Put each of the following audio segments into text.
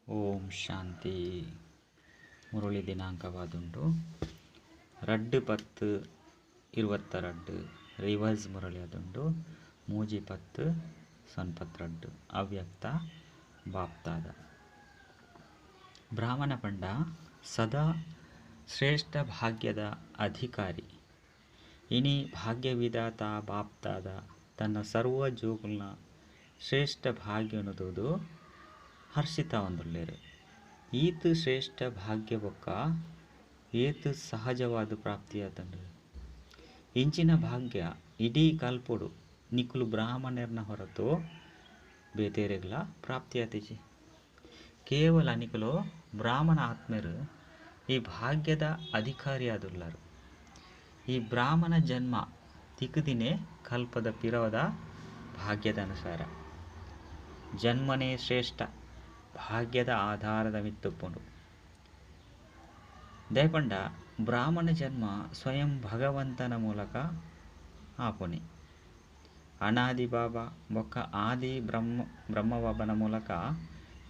ಓಂ ಶಾಂತಿ. Murali ದಿನಾಂಕವಾದುಂಡು 2/10/22 revise Murali ಅದುಂಡು 3/10/72 ಅವ್ಯಕ್ತ ಬಾಪ್ತಾದ. ಬ್ರಾಹ್ಮಣ ಪಂಡ ಸದಾ ಶ್ರೇಷ್ಠ ಭಾಗ್ಯದ ಅಧಿಕಾರಿ. ಇನಿ ಭಾಗ್ಯವಿಧಾತ ಬಾಪ್ತಾದ ತನ್ನ ಸರ್ವ ಜೋಗುಲ್ನ ಶ್ರೇಷ್ಠ ಭಾಗ್ಯನುದುದು ಹರ್ಷಿತ ಹೊಂದುಳ್ಳೇರು. ಈತು ಶ್ರೇಷ್ಠ ಭಾಗ್ಯ ಬೊಕ್ಕ ಏತು ಸಹಜವಾದ ಪ್ರಾಪ್ತಿಯಾತಂಡು. ಇಂಚಿನ ಭಾಗ್ಯ ಇಡೀ ಕಲ್ಪೊಡು ನಿಕುಲು ಬ್ರಾಹ್ಮಣರ್ನ ಹೊರತು ಬೇತೆರೆಗ್ಲ ಪ್ರಾಪ್ತಿಯಾತಿಜಿ. ಕೇವಲ ನಿಕುಲು ಬ್ರಾಹ್ಮಣ ಆತ್ಮರು ಈ ಭಾಗ್ಯದ ಅಧಿಕಾರಿಯಾದುಳ್ಳರು. ಈ ಬ್ರಾಹ್ಮಣ ಜನ್ಮ ತಿಕ್ಕುದಿನೇ ಕಲ್ಪದ ಪಿರವದ ಭಾಗ್ಯದ ಅನುಸಾರ ಜನ್ಮನೇ ಶ್ರೇಷ್ಠ ಭಾಗ್ಯದ ಆಧಾರದ ಮಿತ್ತುಪ್ಪುಂಡು. ದಯಪಂಡ ಬ್ರಾಹ್ಮಣ ಜನ್ಮ ಸ್ವಯಂ ಭಗವಂತನ ಮೂಲಕ ಆಪುನಿ. ಅನಾದಿ ಬಾಬಾ ಬೊಕ್ಕ ಆದಿ ಬ್ರಹ್ಮಬಾಬನ ಮೂಲಕ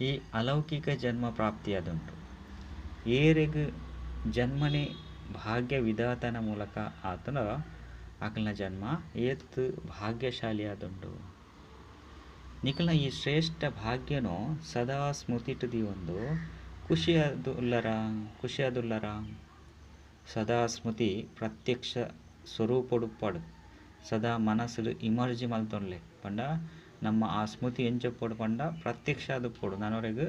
ಈ ಅಲೌಕಿಕ ಜನ್ಮ ಪ್ರಾಪ್ತಿಯಾದುಂಟು. ಏರೆಗ್ ಜನ್ಮನೆ ಭಾಗ್ಯ ವಿಧಾತನ ಮೂಲಕ ಆತನ ಅಕಲ್ನ ಜನ್ಮ ಏತ್ ಭಾಗ್ಯಶಾಲಿಯಾದುಂಡು. ನಿಕಲ್ನ ಈ ಶ್ರೇಷ್ಠ ಭಾಗ್ಯನು ಸದಾ ಸ್ಮೃತಿಟುದಿ ಒಂದು ಖುಷಿಯಾದುಲ್ಲರ ಸದಾ ಸ್ಮೃತಿ ಪ್ರತ್ಯಕ್ಷ ಸ್ವರೂಪಡು ಪಡು ಸದಾ ಮನಸ್ಸು ಇಮರ್ಜಿ ಮಲ್ತೊಂಡ್ಲೆ ಪಂಡ ನಮ್ಮ ಆ ಸ್ಮೃತಿ ಎಂಚೊಪ್ಪಡು ಪಂಡ ಪ್ರತ್ಯಕ್ಷ ಅದು ಪಡು ನನವರೆಗೆ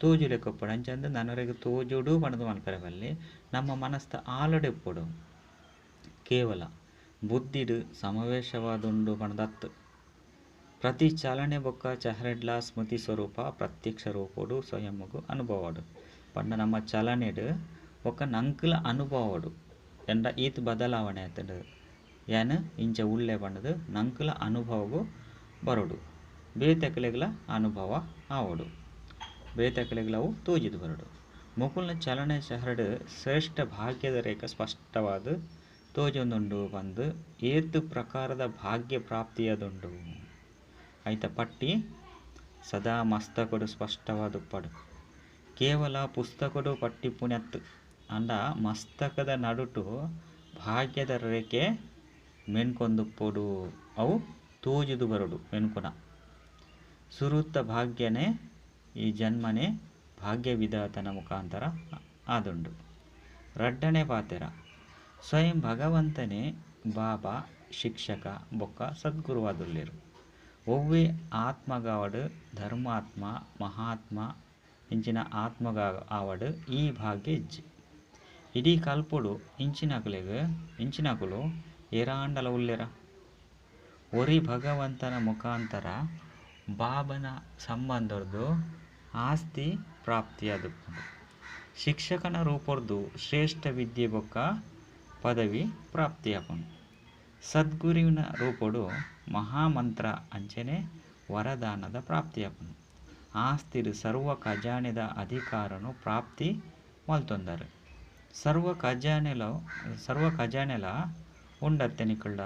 ತೋಜು ಲೆಕ್ಕೊಪ್ಪಡು ಅಂಚಂದು ನನವರೆಗೆ ತೋಜುಡು ಪಣದು ಮಲ್ಪರೆ ಬಲ್ಲಿ ನಮ್ಮ ಮನಸ್ಥ ಆಲಡೆಪ್ಪಡು. ಕೇವಲ ಬುದ್ಧಿಡು ಸಮಾವೇಶವಾದುಂಡು ಪಣದತ್ತು ಪ್ರತಿ ಚಲನೆ ಬೊಕ್ಕ ಚಹರೆಡ್ಲ ಸ್ಮೃತಿ ಸ್ವರೂಪ ಪ್ರತ್ಯಕ್ಷ ರೂಪಡು ಸ್ವಯಂಗೂ ಅನುಭವಡು ಪಂಡ ನಮ್ಮ ಚಲನೆಡು ಬೊಕ್ಕ ನಂಕಲ ಅನುಭವಡು ಎಂಡ ಈತ್ ಬದಲಾವಣೆ ಆತಡು ಏನು ಇಂಚ ಉಳ್ಳೆ ಪಂಡದು ನಂಕಲ ಅನುಭವಗೂ ಬರೋಡು. ಬೇತಕಲೆಗಳ ಅನುಭವ ಆವಡು, ಬೇತಕಲೆಗಳವು ತೋಜಿದು ಬರೋಡು. ಮುಕುಲ್ನ ಚಲನೆ ಚಹರಡು ಶ್ರೇಷ್ಠ ಭಾಗ್ಯದ ರೇಖೆ ಸ್ಪಷ್ಟವಾದ ತೋಜೊಂದುಂಡು ಬಂದು ಏತು ಪ್ರಕಾರದ ಭಾಗ್ಯ ಪ್ರಾಪ್ತಿಯಾದುಂಡು ಐತ ಪಟ್ಟಿ ಸದಾ ಮಸ್ತಕಡು ಸ್ಪಷ್ಟವಾದ ಪಡು. ಕೇವಲ ಪುಸ್ತಕಡು ಪಟ್ಟಿ ಪುಣ್ಯತ್ತು ಅಂಡ ಮಸ್ತಕದ ನಡುಟು ಭಾಗ್ಯದ ರೇಖೆ ಮೆನ್ಕೊಂದುಪ್ಪಡು ಅವು ತೋಜುದು ಬರಡು ಮೆನ್ಕುನ ಸುರುತ್ತ ಭಾಗ್ಯನೇ ಈ ಜನ್ಮನೆ ಭಾಗ್ಯ ವಿಧಾತನ ಮುಖಾಂತರ ಆದುಂಡು. ರಡ್ಡನೇ ಪಾತೆರ ಸ್ವಯಂ ಭಗವಂತನೇ ಬಾಬಾ ಶಿಕ್ಷಕ ಬೊಕ್ಕ ಸದ್ಗುರುವಾದುಲ್ಲೇರು. ಒವ್ವೇ ಆತ್ಮಗಾವಡು ಧರ್ಮಾತ್ಮ ಮಹಾತ್ಮ ಇಂಚಿನ ಆತ್ಮಗ ಆವಡು ಈ ಭಾಗ್ಯ ಇಜ್ಜಿ. ಇಡೀ ಕಲ್ಪೊಡು ಇಂಚಿನಕುಲು ಏರಾಂಡಲ ಉಲ್ಲೆರ ಒರಿ ಭಗವಂತನ ಮುಖಾಂತರ ಬಾಬನ ಸಂಬಂಧದ್ದು ಆಸ್ತಿ ಪ್ರಾಪ್ತಿಯಾದುಪ್ಪುಂಡು. ಶಿಕ್ಷಕನ ರೂಪರ್ದು ಶ್ರೇಷ್ಠ ವಿದ್ಯೆ ಬೊಕ್ಕ ಪದವಿ ಪ್ರಾಪ್ತಿಯಾಪುಂಡು. ಸದ್ಗುರುವಿನ ರೂಪಡು ಮಹಾಮಂತ್ರ ಅಂಚನೆ ವರದಾನದ ಪ್ರಾಪ್ತಿಯಾಪುಂಡು. ಆಸ್ತಿಡು ಸರ್ವ ಖಜಾನೆದ ಅಧಿಕಾರನು ಪ್ರಾಪ್ತಿ ಮಲ್ತೊಂದರು. ಸರ್ವ ಖಜಾನೆಲ ಉಂಡತ್ತೆ ನಿಕುಲ್ಡ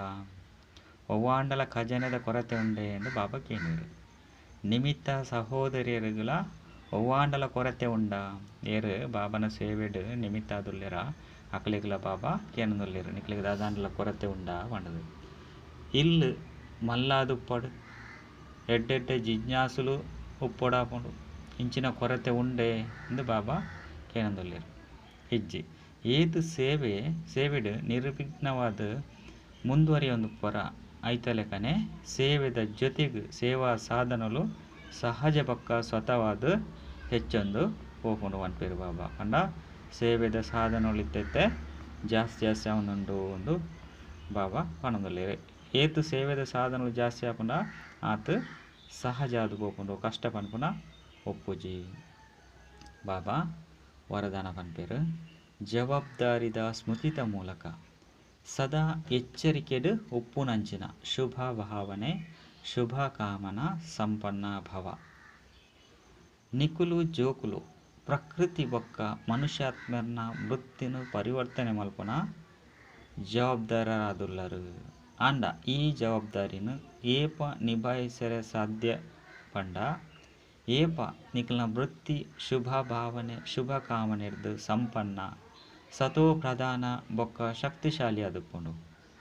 ಒವ್ವಾಂಡಲ ಖಜಾನೆದ ಕೊರತೆ ಉಂಡೆ ಎಂದು ಬಾಬಾ ಕೇಳಿದರು. ನಿಮಿತ್ತ ಸಹೋದರಿಯರುಗಳ ಒವ್ವಾಂಡಲ ಕೊರತೆ ಉಂಡ ಏರು ಬಾಬನ ಸೇವೆಡು ನಿಮಿತ್ತ ಆದುಲ್ಲೆರ ಅಕಲಿಗಳ ಬಾಬಾ ಕೇನದುಲ್ಲೇರು ನಿಕ್ಲಿಗೆ ದಾದಾಂಡಲ ಕೊರತೆ ಉಂಡ ಪಂಡದು ಇಲ್ಲು ಮಲ್ಲಾದುಪ್ಪಡು ಎಡ್ಡೆಡ್ಡೆ ಜಿಜ್ಞಾಸುಲು ಉಪ್ಪೊಡಾಪುಂಡು ಇಂಚಿನ ಕೊರತೆ ಉಂಡೆ ಎಂದು ಬಾಬಾ ಕೇನದುಲ್ಲೇರು. ಇಜ್ಜಿ ಏತು ಸೇವೆಡು ನಿರ್ವಿಘ್ನವಾದ ಮುಂದುವರಿಯೊಂದು ಪೊರ ಐತಲೆಕನೆ ಸೇವೆದ ಜೊತೆಗೆ ಸೇವಾ ಸಾಧನಲು ಸಹಜ ಪಕ್ಕ ಸ್ವತವಾದ ಹೆಚ್ಚೊಂದು ಹೋಪುಂಡು ಅನ್ಪೇರು ಬಾಬಾ ಪಂಡ ಸೇವೆದ ಸಾಧನಗಳು ಇತ್ತೈತೆ ಜಾಸ್ತಿ ಅವನುಂಡು ಒಂದು ಬಾಬಾ ಪಣದುಲ್ಲೇರು. ಏತು ಸೇವೆದ ಸಾಧನಗಳು ಜಾಸ್ತಿ ಆಪುಂಡ ಆತು ಸಹಜ ಅದು ಹೋಪುಂಡು ಕಷ್ಟ ಪನ್ಪುನ ಒಪ್ಪುಜಿ. ಬಾಬಾ ವರದಾನ ಪನ್ಪೇರು ಜವಾಬ್ದಾರಿದ ಸ್ಮೃತಿದ ಮೂಲಕ ಸದಾ ಎಚ್ಚರಿಕೆಡು ಉಪ್ಪುನಂಚಿನ ಶುಭ ಭಾವನೆ ಶುಭ ಕಾಮನ ಸಂಪನ್ನ ಭವ. ನಿಕುಲು ಜೋಕುಲು ಪ್ರಕೃತಿ ಬೊಕ್ಕ ಮನುಷ್ಯಾತ್ಮರ್ನ ವೃತ್ತಿನು ಪರಿವರ್ತನೆ ಮಲ್ಪುನ ಜವಾಬ್ದಾರರಾದುಲ್ಲರು ಅಂಡ ಈ ಜವಾಬ್ದಾರಿನು ಏಪ ನಿಭಾಯಿಸರೆ ಸಾಧ್ಯ ಪಂಡ ಏಪ ನಿಕಲ್ನ ವೃತ್ತಿ ಶುಭ ಭಾವನೆ ಶುಭ ಕಾಮನೆರ್ದು ಸಂಪನ್ನ ಸತೋ ಪ್ರಧಾನ ಬೊಕ್ಕ ಶಕ್ತಿಶಾಲಿ ಅದುಪ್ಪುಂಡು.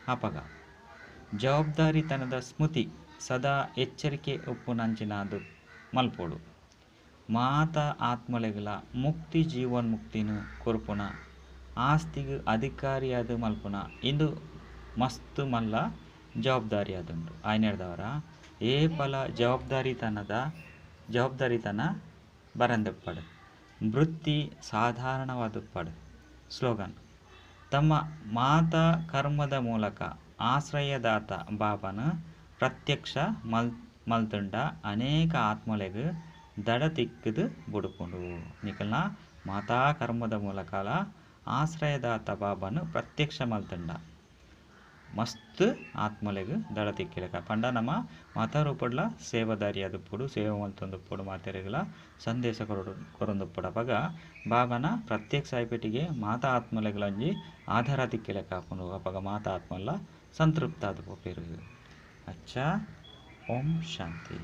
ಅಪಗ ಜವಾಬ್ದಾರಿತನದ ಸ್ಮೃತಿ ಸದಾ ಎಚ್ಚರಿಕೆ ಉಪ್ಪುನಂಚಿನಾದು ಮಲ್ಪೊಡು. ಮಾತ ಆತ್ಮಲೆಗಲ ಮುಕ್ತಿ ಜೀವನ್ಮುಕ್ತಿನು ಕೊರ್ಪುನ ಆಸ್ತಿಗ್ ಅಧಿಕಾರಿಯಾದ ಮಲ್ಪುನ ಇಂದು ಮಸ್ತ್ ಮಲ್ಲ ಜವಾಬ್ದಾರಿ ಆದುಂಡು ಆಯ್ನೆಡ್ದವರ ಏಪಲ ಜವಾಬ್ದಾರಿತನ ಬರಂದೆಪ್ಪಡು ವೃತ್ತಿ ಸಾಧಾರಣವಾದುಪ್ಪಡು. ಸ್ಲೋಗನ್ ತಮ್ಮ ಮಾತ ಕರ್ಮದ ಮೂಲಕ ಆಶ್ರಯದಾತ ಬಾಬನ ಪ್ರತ್ಯಕ್ಷ ಮಲ್ತುಂಡ ಅನೇಕ ಆತ್ಮಲೆಗ್ ದಡ ತಿಕ್ಕದು ಬುಡುಪುಂಡು. ನಿಕಲ್ನ ಮಾತಾ ಕರ್ಮದ ಮೂಲಕ ಆಶ್ರಯದಾತ ಬಾಬನು ಪ್ರತ್ಯಕ್ಷ ಮಲ್ತುಂಡ ಮಸ್ತ್ ಆತ್ಮಲೆಗ್ ದಡ ತಿಕ್ಕಿಲಕ ಪಂಡ ನಮ್ಮ ಮಾತಾ ರೂಪಡ್ಲ ಸೇವಾದಾರಿ ಅದುಪ್ಪುಡು ಸೇವೆ ಮಲ್ತೊಂದುಪ್ಪುಡು ಮಾತೆರೆಗ್ಲ ಸಂದೇಶ ಕೊರೊಂದುಪ್ಪುಡು. ಅಪಗ ಬಾಬನ ಪ್ರತ್ಯಕ್ಷ ಆಯ್ಪೆಟ್ಟಿಗೆ ಮಾತಾ ಆತ್ಮಲೆಗ್ಲ ಒಂಜಿ ಆಧಾರ ತಿಕ್ಕಿಲಕ ಆಪುಂಡು. ಅಪಗ ಮಾತಾ ಆತ್ಮಲ್ಲ ಸಂತೃಪ್ತ ಆದು ಪೋಪೆರು. ಅಚ್ಚ ಓಂ ಶಾಂತಿ.